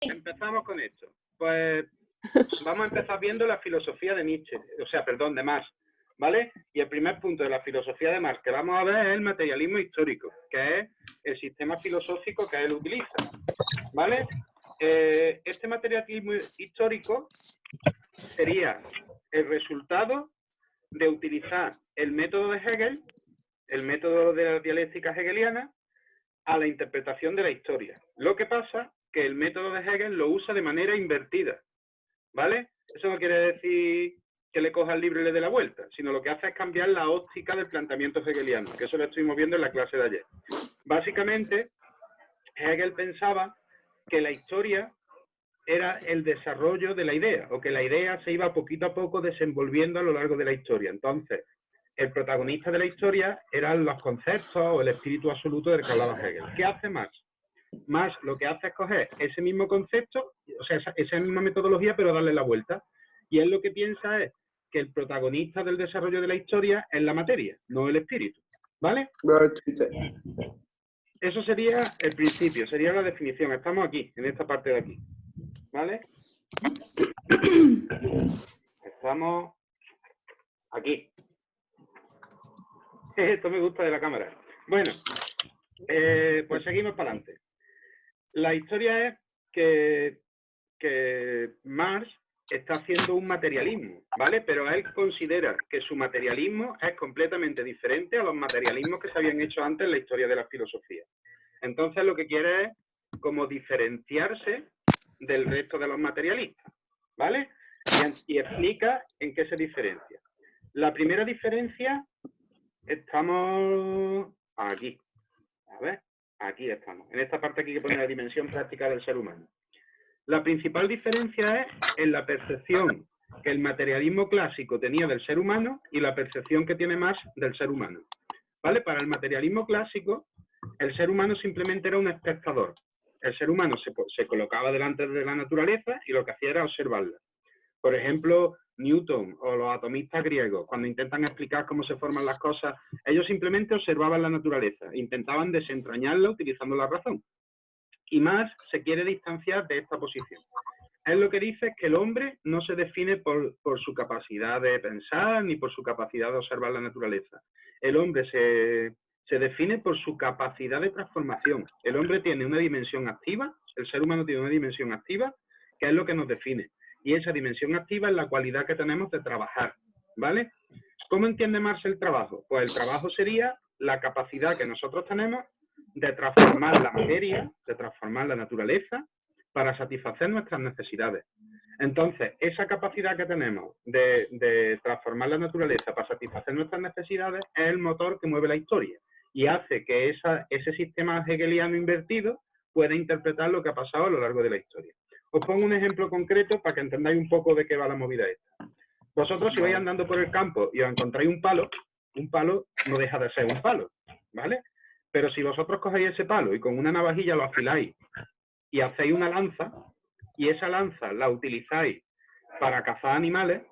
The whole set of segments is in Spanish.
Empezamos con esto. Pues vamos a empezar viendo la filosofía de Nietzsche, de Marx, ¿vale? Y el primer punto de la filosofía de Marx que vamos a ver es el materialismo histórico, que es el sistema filosófico que él utiliza, ¿vale? Este materialismo histórico sería el resultado de utilizar el método de Hegel, el método de la dialéctica hegeliana, a la interpretación de la historia. Lo que pasa que el método de Hegel lo usa de manera invertida, ¿vale? Eso no quiere decir que le coja el libro y le dé la vuelta, sino lo que hace es cambiar la óptica del planteamiento hegeliano, que eso lo estuvimos viendo en la clase de ayer. Básicamente, Hegel pensaba que la historia era el desarrollo de la idea, o que la idea se iba poquito a poco desenvolviendo a lo largo de la historia. Entonces, el protagonista de la historia eran los conceptos o el espíritu absoluto del que hablaba Hegel. ¿Qué hace Marx? Marx lo que hace es coger ese mismo concepto, o sea, esa misma metodología, pero darle la vuelta. Y él lo que piensa es que el protagonista del desarrollo de la historia es la materia, no el espíritu. ¿Vale? Eso sería el principio, sería la definición. Estamos aquí, en esta parte de aquí. ¿Vale? Estamos aquí. Esto me gusta de la cámara. Bueno, pues seguimos para adelante. La historia es que Marx está haciendo un materialismo, ¿vale? Pero él considera que su materialismo es completamente diferente a los materialismos que se habían hecho antes en la historia de la filosofía. Entonces lo que quiere es como diferenciarse del resto de los materialistas, ¿vale? Y explica en qué se diferencia. La primera diferencia, estamos aquí. A ver, aquí estamos. En esta parte aquí que pone la dimensión práctica del ser humano. La principal diferencia es en la percepción que el materialismo clásico tenía del ser humano y la percepción que tiene Marx del ser humano. ¿Vale? Para el materialismo clásico, el ser humano simplemente era un espectador. El ser humano se colocaba delante de la naturaleza y lo que hacía era observarla. Por ejemplo, Newton o los atomistas griegos, cuando intentan explicar cómo se forman las cosas, ellos simplemente observaban la naturaleza, intentaban desentrañarla utilizando la razón. Y Marx se quiere distanciar de esta posición. Él lo que dice es que el hombre no se define por su capacidad de pensar ni por su capacidad de observar la naturaleza. El hombre se define por su capacidad de transformación. El hombre tiene una dimensión activa, el ser humano tiene una dimensión activa, que es lo que nos define. Y esa dimensión activa es la cualidad que tenemos de trabajar, ¿vale? ¿Cómo entiende Marx el trabajo? Pues el trabajo sería la capacidad que nosotros tenemos de transformar la materia, de transformar la naturaleza, para satisfacer nuestras necesidades. Entonces, esa capacidad que tenemos de transformar la naturaleza para satisfacer nuestras necesidades es el motor que mueve la historia y hace que ese sistema hegeliano invertido pueda interpretar lo que ha pasado a lo largo de la historia. Os pongo un ejemplo concreto para que entendáis un poco de qué va la movida esta. Vosotros, si vais andando por el campo y os encontráis un palo no deja de ser un palo, ¿vale? Pero si vosotros cogéis ese palo y con una navajilla lo afiláis y hacéis una lanza, y esa lanza la utilizáis para cazar animales,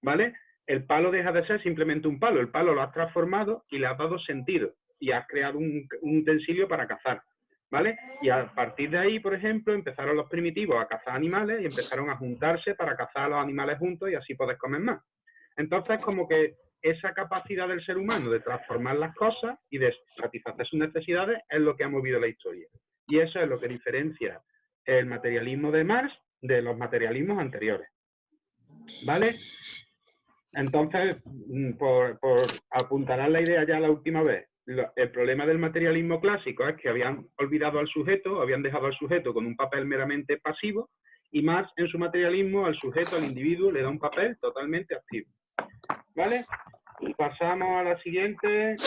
¿vale? El palo deja de ser simplemente un palo, el palo lo has transformado y le has dado sentido, y has creado un utensilio para cazar, ¿vale? Y a partir de ahí, por ejemplo, empezaron los primitivos a cazar animales y empezaron a juntarse para cazar a los animales juntos y así podés comer más. Entonces, como que esa capacidad del ser humano de transformar las cosas y de satisfacer sus necesidades es lo que ha movido la historia. Y eso es lo que diferencia el materialismo de Marx de los materialismos anteriores. ¿Vale? Entonces, por apuntalar la idea ya la última vez, el problema del materialismo clásico es que habían olvidado al sujeto, habían dejado al sujeto con un papel meramente pasivo, y Marx en su materialismo al sujeto, al individuo, le da un papel totalmente activo. ¿Vale? Y pasamos a la siguiente,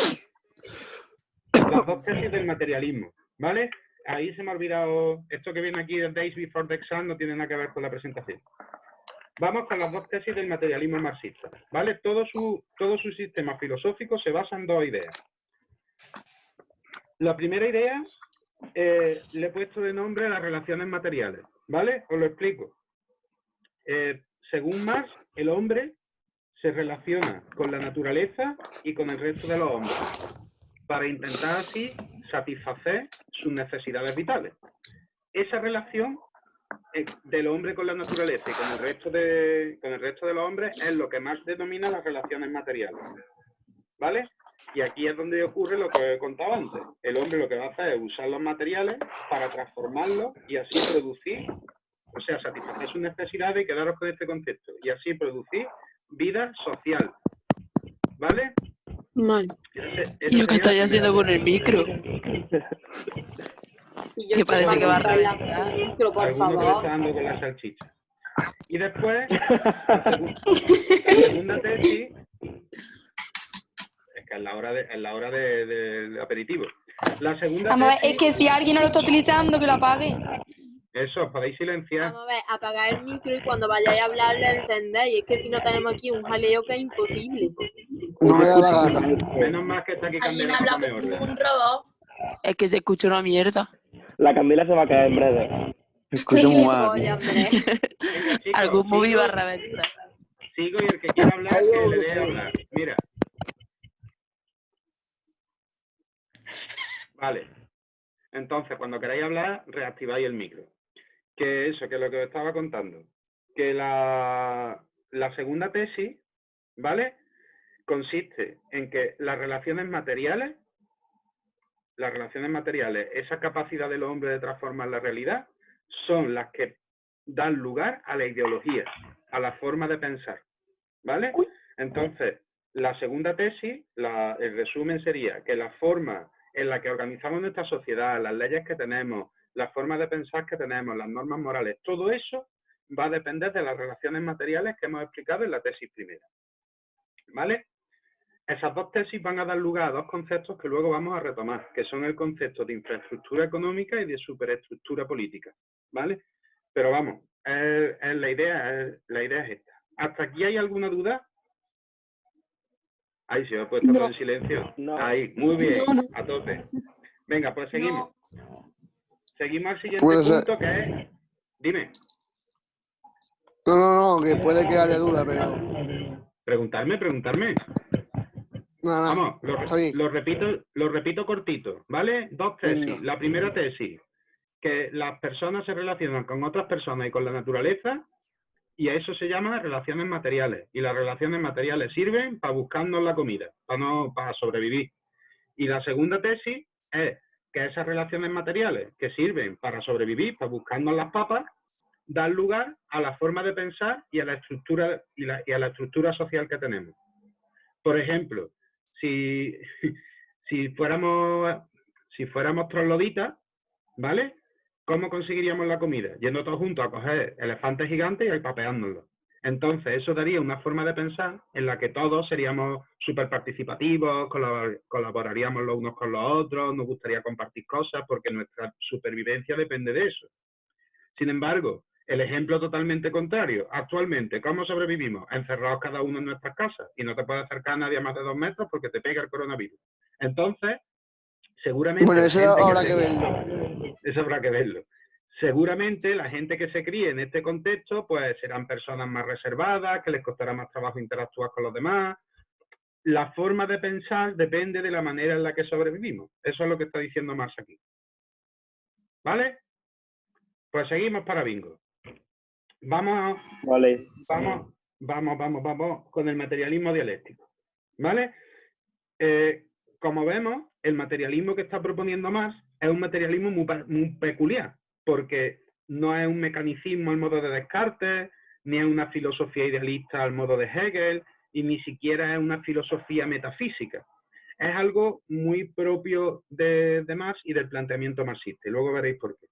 las dos tesis del materialismo. ¿Vale? Ahí se me ha olvidado, esto que viene aquí del Days Before the Exam no tiene nada que ver con la presentación. Vamos con las dos tesis del materialismo marxista, ¿vale? Todo su sistema filosófico se basa en dos ideas. La primera idea le he puesto de nombre las relaciones materiales, ¿vale? Os lo explico. Según Marx, el hombre se relaciona con la naturaleza y con el resto de los hombres para intentar así satisfacer sus necesidades vitales. Esa relación del hombre con la naturaleza y con el resto de los hombres es lo que más denomina las relaciones materiales. ¿Vale? Y aquí es donde ocurre lo que he contado antes. El hombre lo que va a hacer es usar los materiales para transformarlos y así producir, o sea, satisfacer sus necesidades y quedaros con este concepto. Y así producir vida social. ¿Vale? Vale. ¿Y lo que estáis haciendo con el micro? Y yo Que parece que va a reventar. Micro, por Alguno que le favor. está dando con la salchicha. Y después, la segunda tesis, es que es la hora del aperitivo. La segunda Vamos a ver, tesis, es que si alguien no lo está utilizando, que lo apague. eso, os podéis silenciar. Vamos a ver, apagar el micro y cuando vayáis a hablar lo encendéis. Es que si no tenemos aquí un jaleo que es imposible. No me da la gana. Menos mal que está aquí Alguien Candela habla para poner como orden. un robot. Es que se escucha una mierda. La candela se va a caer en breve. Escucho muy mal. Oye, Andrés. Venga, chicos, Algún móvil sigo, va a reventar. sigo y el que quiera hablar, que le dé a hablar. Mira. Vale. Entonces, cuando queráis hablar, reactiváis el micro. Que eso, que es lo que os estaba contando. Que la segunda tesis, ¿vale? Consiste en que las relaciones materiales, esa capacidad del hombre de transformar la realidad, son las que dan lugar a la ideología, a la forma de pensar, ¿vale? Entonces, la segunda tesis, el resumen sería que la forma en la que organizamos nuestra sociedad, las leyes que tenemos, las formas de pensar que tenemos, las normas morales, todo eso va a depender de las relaciones materiales que hemos explicado en la tesis primera, ¿vale? Esas dos tesis van a dar lugar a dos conceptos que luego vamos a retomar, que son el concepto de infraestructura económica y de superestructura política, ¿vale? Pero vamos, la idea es esta. ¿Hasta aquí hay alguna duda? Ahí se ha puesto todo en silencio. No. Ahí, muy bien, No. a tope. Venga, pues seguimos. Seguimos al siguiente Puede ser. punto, que es... Dime, No, que puede que haya duda, pero... preguntarme. No, Vamos, está bien. lo repito cortito, ¿vale? Dos tesis. Venga. La primera tesis, que las personas se relacionan con otras personas y con la naturaleza, y a eso se llama relaciones materiales. Y las relaciones materiales sirven para buscarnos la comida, para sobrevivir. Y la segunda tesis es que esas relaciones materiales que sirven para sobrevivir, para buscarnos las papas, dan lugar a la forma de pensar y a la estructura y a la estructura social que tenemos. Por ejemplo, si fuéramos trogloditas, ¿vale? ¿Cómo conseguiríamos la comida? Yendo todos juntos a coger elefantes gigantes y a ir papeándolos. Entonces, eso daría una forma de pensar en la que todos seríamos súper participativos, colaboraríamos los unos con los otros, nos gustaría compartir cosas, porque nuestra supervivencia depende de eso. Sin embargo, el ejemplo totalmente contrario. Actualmente, ¿cómo sobrevivimos? Encerrados cada uno en nuestras casas y no te puedes acercar a nadie a más de 2 metros porque te pega el coronavirus. Entonces, seguramente... Bueno, la eso gente habrá que que verlo. Eso habrá que verlo. Seguramente la gente que se críe en este contexto, pues serán personas más reservadas, que les costará más trabajo interactuar con los demás. La forma de pensar depende de la manera en la que sobrevivimos. Eso es lo que está diciendo Marx aquí. ¿Vale? Pues seguimos para bingo. Vamos con el materialismo dialéctico. ¿Vale? Como vemos, el materialismo que está proponiendo Marx es un materialismo muy peculiar, porque no es un mecanicismo al modo de Descartes, ni es una filosofía idealista al modo de Hegel, y ni siquiera es una filosofía metafísica. Es algo muy propio de Marx y del planteamiento marxista, y luego veréis por qué.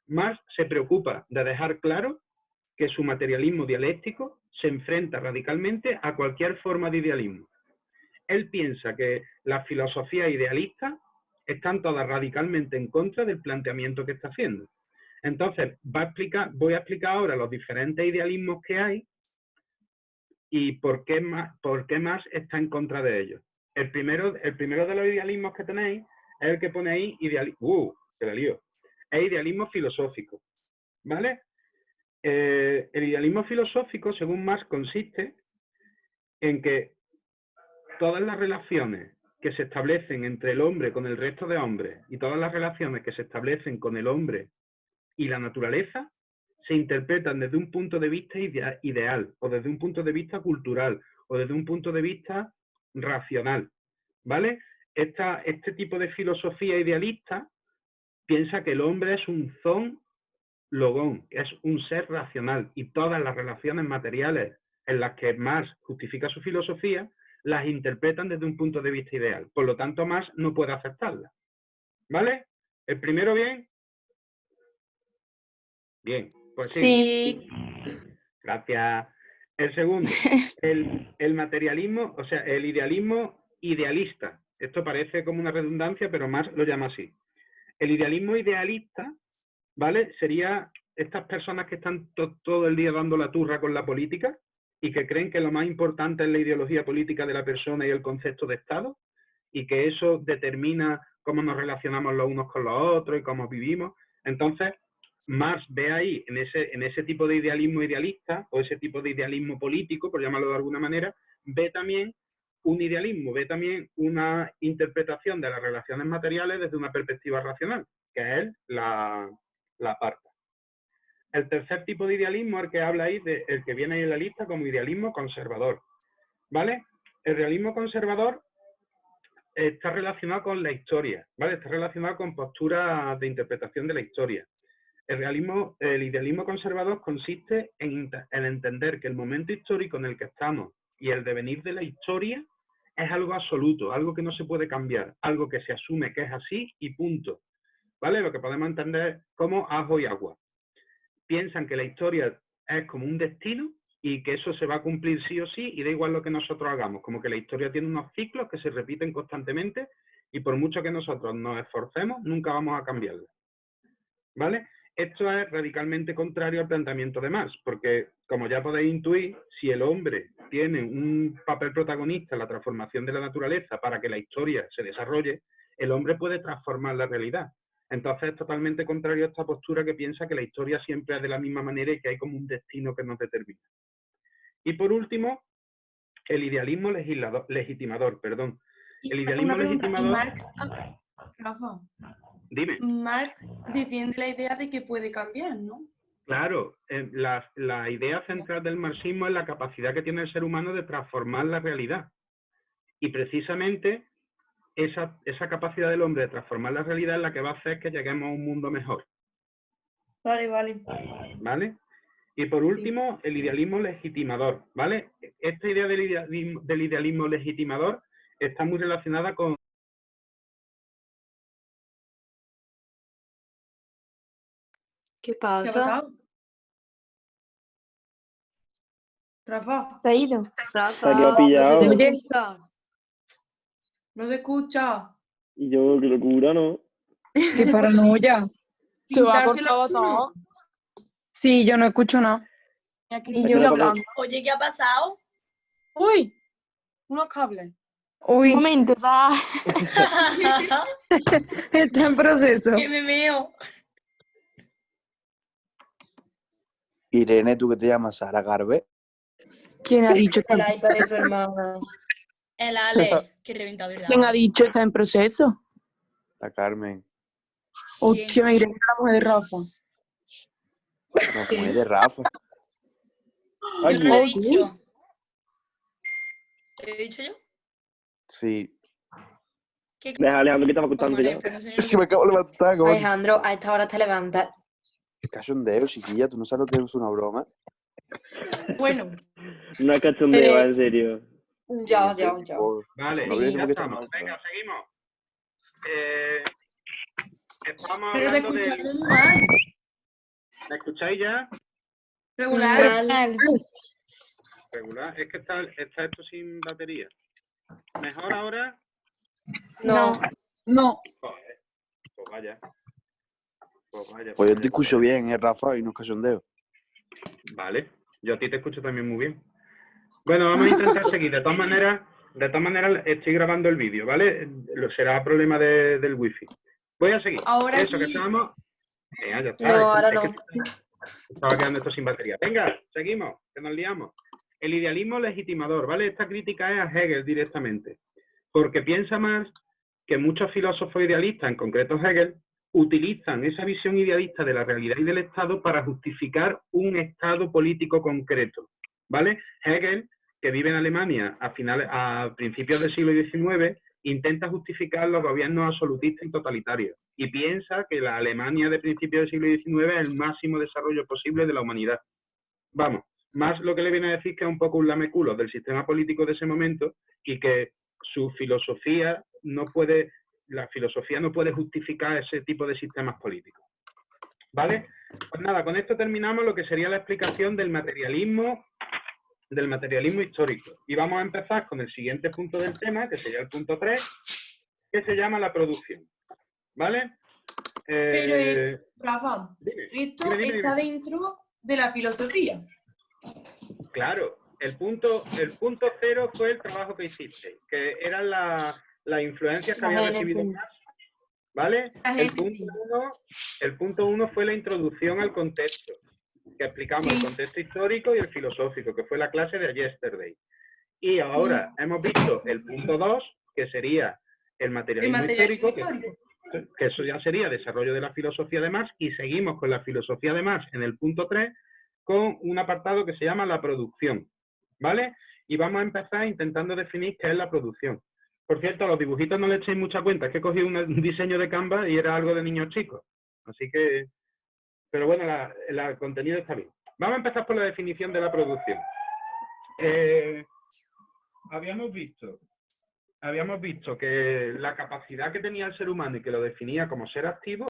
Marx se preocupa de dejar claro que su materialismo dialéctico se enfrenta radicalmente a cualquier forma de idealismo. Él piensa que las filosofías idealistas están todas radicalmente en contra del planteamiento que está haciendo. Entonces, voy a explicar ahora los diferentes idealismos que hay y por qué Marx está en contra de ellos. El primero de los idealismos que tenéis es el que pone ahí, que la lío. Es idealismo filosófico, ¿vale? El idealismo filosófico, según Marx, consiste en que todas las relaciones que se establecen entre el hombre con el resto de hombres y todas las relaciones que se establecen con el hombre y la naturaleza se interpretan desde un punto de vista ideal, o desde un punto de vista cultural, o desde un punto de vista racional, ¿vale? Este tipo de filosofía idealista piensa que el hombre es un zon logón, es un ser racional, y todas las relaciones materiales en las que Marx justifica su filosofía las interpretan desde un punto de vista ideal. Por lo tanto, Marx no puede aceptarlas. ¿Vale? ¿El primero bien? Bien, pues sí. Gracias. El segundo, el materialismo, o sea, el idealismo idealista. Esto parece como una redundancia, pero Marx lo llama así. El idealismo idealista, ¿vale? Sería estas personas que están todo el día dando la turra con la política y que creen que lo más importante es la ideología política de la persona y el concepto de Estado, y que eso determina cómo nos relacionamos los unos con los otros y cómo vivimos. Entonces, Marx ve ahí, en ese tipo de idealismo idealista, o ese tipo de idealismo político, por llamarlo de alguna manera, ve también un idealismo, ve también una interpretación de las relaciones materiales desde una perspectiva racional, que es la aparta. El tercer tipo de idealismo es el que habla ahí, el que viene ahí en la lista como idealismo conservador, ¿vale? El realismo conservador está relacionado con la historia, ¿vale? Está relacionado con posturas de interpretación de la historia. El idealismo conservador consiste en entender que el momento histórico en el que estamos y el devenir de la historia es algo absoluto, algo que no se puede cambiar, algo que se asume que es así y punto, ¿vale? Lo que podemos entender como ajo y agua. Piensan que la historia es como un destino y que eso se va a cumplir sí o sí, y da igual lo que nosotros hagamos, como que la historia tiene unos ciclos que se repiten constantemente y por mucho que nosotros nos esforcemos, nunca vamos a cambiarla, ¿vale? Esto es radicalmente contrario al planteamiento de Marx, porque, como ya podéis intuir, si el hombre tiene un papel protagonista en la transformación de la naturaleza para que la historia se desarrolle, el hombre puede transformar la realidad. Entonces es totalmente contrario a esta postura que piensa que la historia siempre es de la misma manera y que hay como un destino que nos determina. Y por último, el idealismo legitimador, perdón. El idealismo legitimador... Marx, Rafa, Dime. Marx defiende la idea de que puede cambiar, ¿no? Claro, la idea central del marxismo es la capacidad que tiene el ser humano de transformar la realidad. Y precisamente esa capacidad del hombre de transformar la realidad es la que va a hacer que lleguemos a un mundo mejor. Vale, vale. ¿Vale? Y por último, el idealismo legitimador, ¿vale? Esta idea del idealismo legitimador está muy relacionada con... ¿Qué ¿Qué ha pasa? pasado? Rafa, Se ha ido. Se ha Rafa, quedado pillado. no se te Oye. escucha. no se escucha. Y yo, qué locura, ¿no? Qué paranoia. Se va a Pintarse la cortar todo. mano. Sí, yo no escucho nada. Aquí Y sigue yo- hablando. Oye, ¿qué ha pasado? Uy, unos cables. Un Uy, momento, ¿sabes? está en proceso. ¡Que me meo! Irene, ¿tú qué te llamas? ¿Sara Garbe? ¿Quién ha dicho El iPad de su hermana. El Ale, que reventado, ¿verdad? ¿Quién ha dicho está en proceso? La Carmen. Hostia, me iré con la mujer de Rafa. No puede, Rafa. Yo no lo he dicho. ¿Lo he dicho yo? Sí. ¿Qué Deja a Alejandro que estaba contando cojones? ya. Pues no sé ni Es que me acabo de levantar, coño. Alejandro, a esta hora te levantas. Qué cachondeo, chiquilla. ¿Tú no sabes lo que es una broma? Bueno, Una cachondeo, en serio. Ya. Por- Vale, No voy a decir ya porque está estamos. mal, Venga, seguimos. Estamos pero te hablando escuchas de... muy mal. ¿Me escucháis ya? Regular. Regular. Es que está esto sin batería. ¿Mejor ahora? No. No, Joder. Pues vaya. Pues yo te escucho bien, Rafa, y no es cachondeo. Vale. Yo a ti te escucho también muy bien. Bueno, vamos a intentar seguir. De todas maneras, estoy grabando el vídeo, ¿vale? Será problema del wifi. Voy a seguir. Ahora Eso, que sí. estábamos... Venga, ya está. No, ahora Es que no. estaba quedando esto sin batería. Venga, seguimos, que nos liamos. El idealismo legitimador, ¿vale? Esta crítica es a Hegel directamente. Porque piensa más que muchos filósofos idealistas, en concreto Hegel, utilizan esa visión idealista de la realidad y del Estado para justificar un Estado político concreto, ¿vale? Hegel, que vive en Alemania a principios del siglo XIX, intenta justificar los gobiernos absolutistas y totalitarios y piensa que la Alemania de principios del siglo XIX es el máximo desarrollo posible de la humanidad. Vamos, más lo que le viene a decir que es un poco un lameculo del sistema político de ese momento y que su filosofía la filosofía no puede justificar ese tipo de sistemas políticos. ¿Vale? Pues nada, con esto terminamos lo que sería la explicación del materialismo histórico. Y vamos a empezar con el siguiente punto del tema, que sería el punto 3, que se llama la producción. ¿Vale? Pero, Rafa, dime, esto dime. está dentro de la filosofía. Claro, el punto 0 fue el trabajo que hiciste, que eran las influencias que había recibido Marx, ¿vale? El punto 1 fue la introducción al contexto, que explicamos el contexto histórico y el filosófico, que fue la clase de Yesterday. Y ahora hemos visto el punto 2, que sería el materialismo histórico, que eso ya sería desarrollo de la filosofía de Marx, y seguimos con la filosofía de Marx en el punto 3, con un apartado que se llama la producción, ¿vale? Y vamos a empezar intentando definir qué es la producción. Por cierto, a los dibujitos no le echéis mucha cuenta, es que he cogido un diseño de Canva y era algo de niños chicos. Así que, pero bueno, el contenido está bien. Vamos a empezar por la definición de la producción. Habíamos visto que la capacidad que tenía el ser humano y que lo definía como ser activo